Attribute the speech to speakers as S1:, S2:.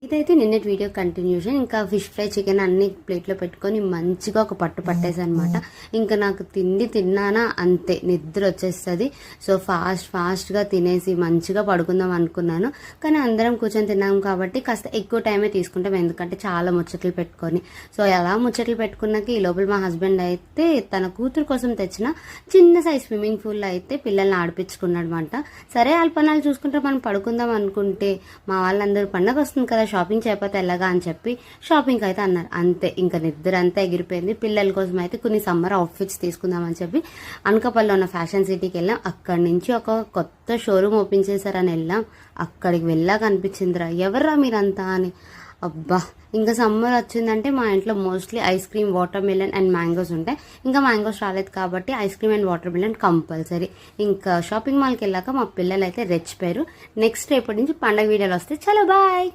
S1: ఇదైతే నిన్నటి video continuation. ఇంకా ఫిష్ ఫ్రై చికెన్ అన్ని ప్లేట్లో పెట్టుకొని మంచిగా ఒక పట్టు పట్టేసి అనమాట. ఇంకా నాకు తిన్నానా అంతే నిద్ర వచ్చేస్తుంది. సో ఫాస్ట్గా తినేసి మంచిగా పడుకుందాం అనుకున్నాను. కానీ అందరం కూర్చొని తిన్నాం కాబట్టి కాస్త ఎక్కువ టైమే తీసుకుంటాం, ఎందుకంటే చాలా ముచ్చట్లు పెట్టుకొని. సో ఎలా ముచ్చట్లు పెట్టుకున్నాక ఈ లోపల మా హస్బెండ్ అయితే తన కూతురు కోసం తెచ్చిన చిన్న సైజ్ స్విమ్మింగ్ పూల్లో అయితే పిల్లల్ని ఆడిపించుకున్నాడు అనమాట. సరే అల్పనాలు చూసుకుంటే మనం పడుకుందాం అనుకుంటే మా వాళ్ళందరూ పండగ వస్తుంది కదా, షాపింగ్ చేయకపోతే ఎలాగా అని చెప్పి షాపింగ్ అయితే అన్నారు. అంతే ఇంకా నిద్ర అంతా ఎగిరిపోయింది. పిల్లల కోసం అయితే కొన్ని సమ్మర్ అవుట్ఫిట్స్ తీసుకుందామని చెప్పి అనకాపల్లిలో ఉన్న ఫ్యాషన్ సిటీకి వెళ్ళాం. అక్కడి నుంచి ఒక కొత్త షోరూమ్ ఓపెన్ చేశారని వెళ్ళాం. అక్కడికి వెళ్ళాక అనిపించిందిరా ఎవర్రా మీరంతా అని. అబ్బా ఇంకా సమ్మర్ వచ్చిందంటే మా ఇంట్లో mostly ice cream, water melon and mangoes ఉంటాయి. ఇంకా మ్యాంగోస్ రాలేదు కాబట్టి ice cream and water melon compulsory. ఇంకా షాపింగ్ మాల్కి వెళ్ళాక మా పిల్లలు అయితే రెచ్చిపోయారు. నెక్స్ట్ రేపటి నుంచి పండగ వీడియోలు వస్తాయి. చలో బాయ్.